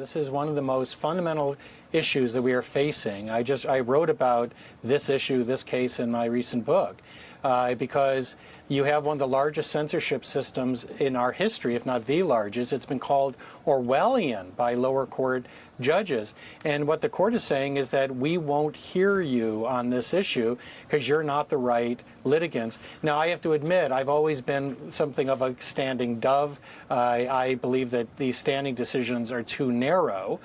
This is one of the most fundamental issues that we are facing. I wrote about this issue, this case, in my recent book, because you have one of the largest censorship systems in our history, if not the largest. It's been called Orwellian by lower court judges. And what the court is saying is that we won't hear you on this issue because you're not the right litigants. Now, I have to admit, I've always been something of a standing dove. I believe that these standing decisions are too narrow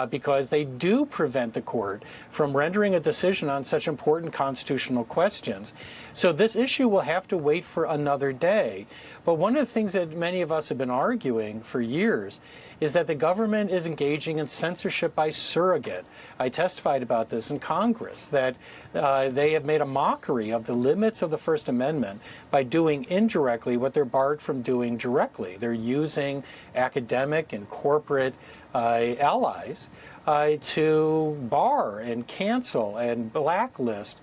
because they do prevent the court from rendering a decision on such important constitutional questions. So this issue will have to wait for another day. But one of the things that many of us have been arguing for years is that the government is engaging in censorship by surrogate. I testified about this in Congress, that they have made a mockery of the limits of the First Amendment by doing indirectly what they're barred from doing directly. They're using academic and corporate allies to bar and cancel and blacklist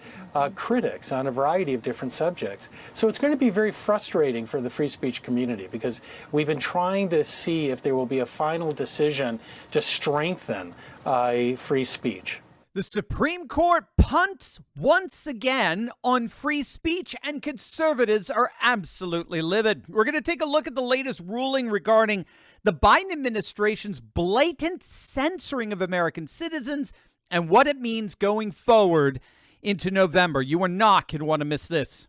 critics on a variety of different subjects. So it's going to be very frustrating for the free speech community because we've been trying to see if there will be a final decision to strengthen free speech. The Supreme Court punts once again on free speech, and conservatives are absolutely livid. We're going to take a look at the latest ruling regarding the Biden administration's blatant censoring of American citizens and what it means going forward into November. You are not going to want to miss this.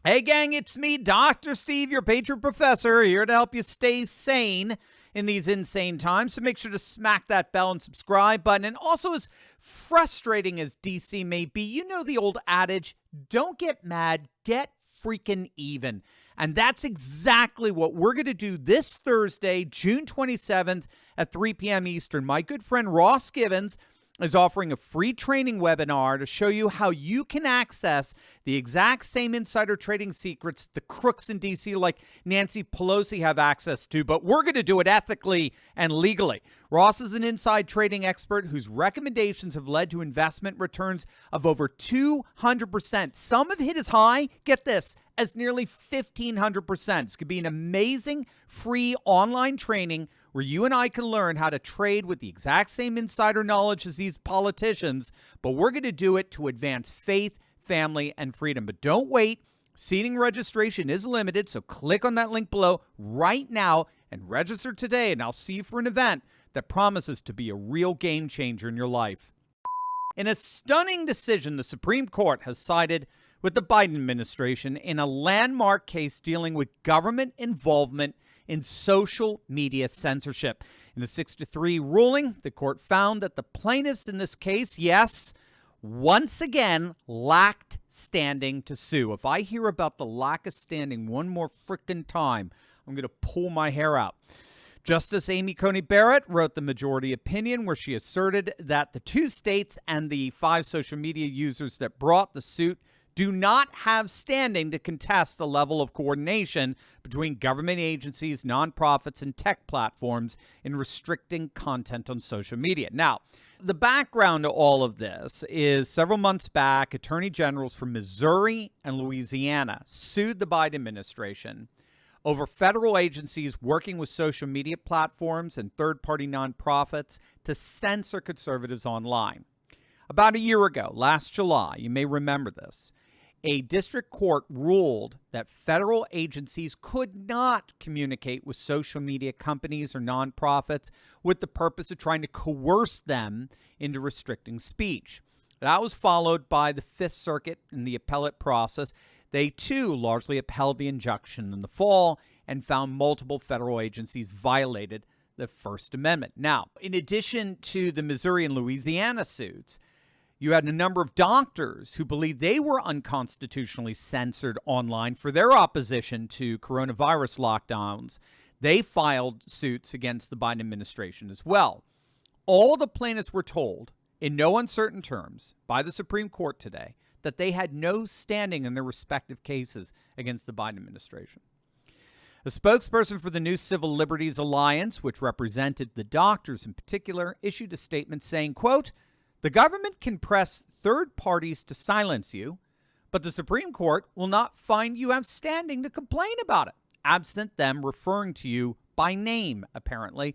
Hey, gang, it's me, Dr. Steve, your patron professor, here to help you stay sane in these insane times. So make sure to smack that bell and subscribe button. And also, as frustrating as DC may be, you know the old adage, don't get mad, get freaking even. And that's exactly what we're going to do this Thursday, June 27th at 3 p.m. Eastern. My good friend Ross Givens is offering a free training webinar to show you how you can access the exact same insider trading secrets the crooks in D.C. like Nancy Pelosi have access to, but we're going to do it ethically and legally. Ross is an inside trading expert whose recommendations have led to investment returns of over 200%. Some have hit as high, get this, as nearly 1,500%. It's going to be an amazing free online training where you and I can learn how to trade with the exact same insider knowledge as these politicians, but we're going to do it to advance faith, family, and freedom. But don't wait. Seating registration is limited, so click on that link below right now and register today, and I'll see you for an event that promises to be a real game changer in your life. In a stunning decision, the Supreme Court has sided with the Biden administration in a landmark case dealing with government involvement in social media censorship. In the 6-3 ruling, the court found that the plaintiffs in this case, yes, once again, lacked standing to sue. If I hear about the lack of standing one more frickin' time, I'm going to pull my hair out. Justice Amy Coney Barrett wrote the majority opinion where she asserted that the two states and the 5 social media users that brought the suit do not have standing to contest the level of coordination between government agencies, nonprofits, and tech platforms in restricting content on social media. Now, the background to all of this is several months back, attorney generals from Missouri and Louisiana sued the Biden administration over federal agencies working with social media platforms and third-party nonprofits to censor conservatives online. About a year ago, last July, you may remember this, a district court ruled that federal agencies could not communicate with social media companies or nonprofits with the purpose of trying to coerce them into restricting speech. That was followed by the Fifth Circuit in the appellate process. They, too, largely upheld the injunction in the fall and found multiple federal agencies violated the First Amendment. Now, in addition to the Missouri and Louisiana suits, you had a number of doctors who believed they were unconstitutionally censored online for their opposition to coronavirus lockdowns. They filed suits against the Biden administration as well. All the plaintiffs were told, in no uncertain terms, by the Supreme Court today, that they had no standing in their respective cases against the Biden administration. A spokesperson for the New Civil Liberties Alliance, which represented the doctors in particular, issued a statement saying, quote, "The government can press third parties to silence you, but the Supreme Court will not find you have standing to complain about it, absent them referring to you by name, apparently.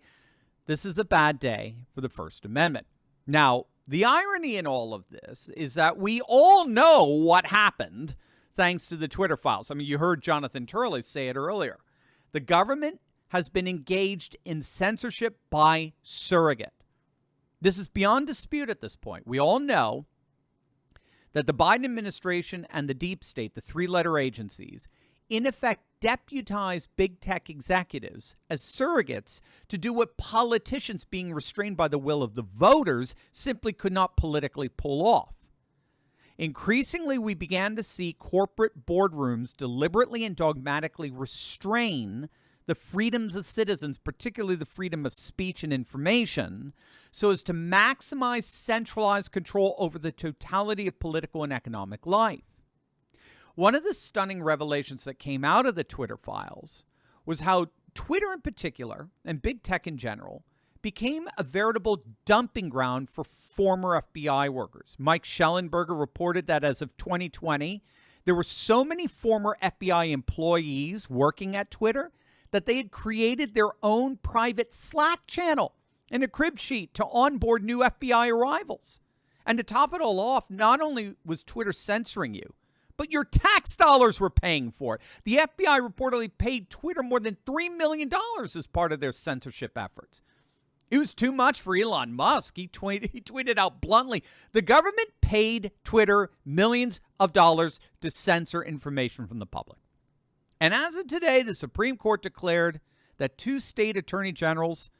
this is a bad day for the First Amendment. Now, the irony in all of this is that we all know what happened thanks to the Twitter files. I mean, you heard Jonathan Turley say it earlier. The government has been engaged in censorship by surrogate. This is beyond dispute at this point. We all know that the Biden administration and the deep state, the three-letter agencies, in effect deputize big tech executives as surrogates to do what politicians, being restrained by the will of the voters, simply could not politically pull off. Increasingly, we began to see corporate boardrooms deliberately and dogmatically restrain the freedoms of citizens, particularly the freedom of speech and information, so as to maximize centralized control over the totality of political and economic life. One of the stunning revelations that came out of the Twitter files was how Twitter in particular, and big tech in general, became a veritable dumping ground for former FBI workers. Mike Schellenberger reported that as of 2020, there were so many former FBI employees working at Twitter that they had created their own private Slack channel and a crib sheet to onboard new FBI arrivals. And to top it all off, not only was Twitter censoring you, but your tax dollars were paying for it. The FBI reportedly paid Twitter more than $3 million as part of their censorship efforts. It was too much for Elon Musk. He tweeted out bluntly, the government paid Twitter millions of dollars to censor information from the public. And as of today, the Supreme Court declared that 2 state attorney generals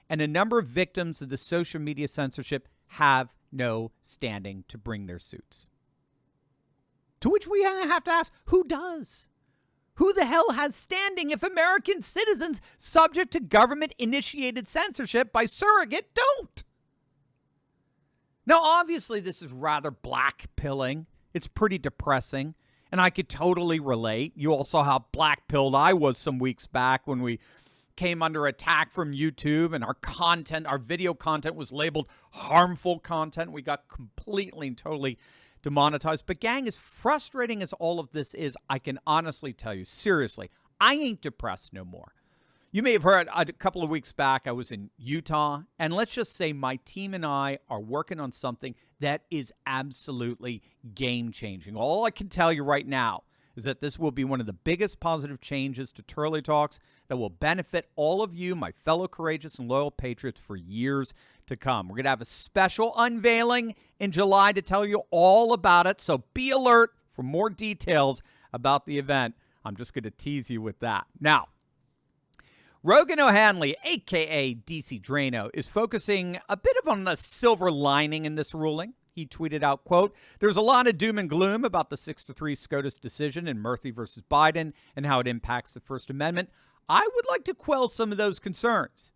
and a number of victims of the social media censorship have no standing to bring their suits. To which we have to ask, who does? Who the hell has standing if American citizens subject to government-initiated censorship by surrogate don't? Now, obviously, this is rather black-pilling. It's pretty depressing, and I could totally relate. You all saw how black-pilled I was some weeks back when we came under attack from YouTube and our content, our video content was labeled harmful content. We got completely and totally demonetized. But gang, as frustrating as all of this is, I can honestly tell you, seriously, I ain't depressed no more. You may have heard a couple of weeks back, I was in Utah, and let's just say my team and I are working on something that is absolutely game-changing. All I can tell you right now is that this will be one of the biggest positive changes to Turley Talks that will benefit all of you, my fellow courageous and loyal patriots, for years to come. We're going to have a special unveiling in July to tell you all about it, so be alert for more details about the event. I'm just going to tease you with that. Now, Rogan O'Hanley, a.k.a. DC Drano, is focusing a bit on the silver lining in this ruling. He tweeted out, quote, there's a lot of doom and gloom about the 6-3 SCOTUS decision in Murphy versus Biden and how it impacts the First Amendment. I would like to quell some of those concerns.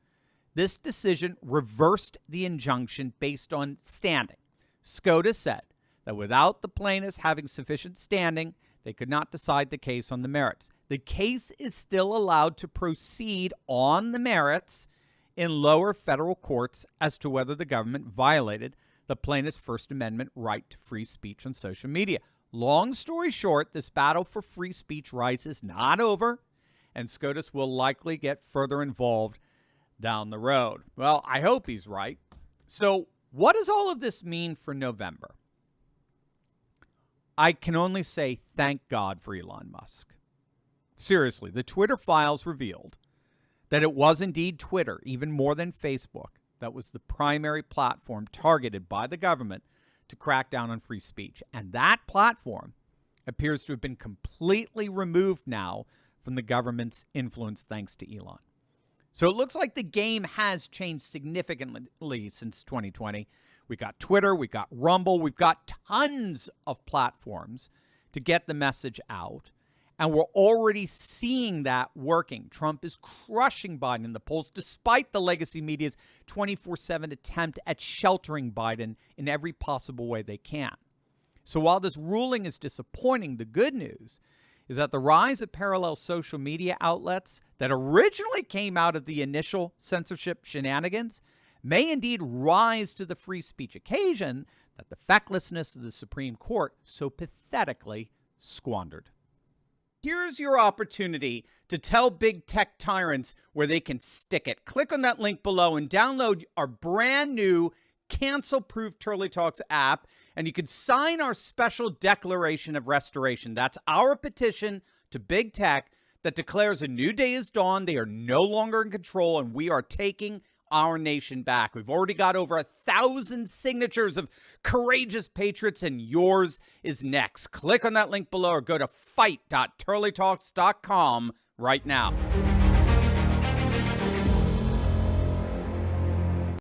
This decision reversed the injunction based on standing. SCOTUS said that without the plaintiffs having sufficient standing, they could not decide the case on the merits. The case is still allowed to proceed on the merits in lower federal courts as to whether the government violated the plaintiff's First Amendment right to free speech on social media. Long story short, this battle for free speech rights is not over, and SCOTUS will likely get further involved down the road. Well, I hope he's right. So what does all of this mean for November? I can only say thank God for Elon Musk. Seriously, the Twitter files revealed that it was indeed Twitter, even more than Facebook, that was the primary platform targeted by the government to crack down on free speech. And that platform appears to have been completely removed now from the government's influence thanks to Elon. So it looks like the game has changed significantly since 2020. We got Twitter, we got Rumble, we've got tons of platforms to get the message out. And we're already seeing that working. Trump is crushing Biden in the polls, despite the legacy media's 24/7 attempt at sheltering Biden in every possible way they can. So while this ruling is disappointing, the good news is that the rise of parallel social media outlets that originally came out of the initial censorship shenanigans may indeed rise to the free speech occasion that the fecklessness of the Supreme Court so pathetically squandered. Here's your opportunity to tell big tech tyrants where they can stick it. Click on that link below and download our brand new cancel-proof Turley Talks app, and you can sign our special declaration of restoration. That's our petition to big tech that declares a new day is dawned. They are no longer in control, and we are taking our nation back. We've already got over 1,000 signatures of courageous patriots, and yours is next. Click on that link below or go to fight.turleytalks.com right now.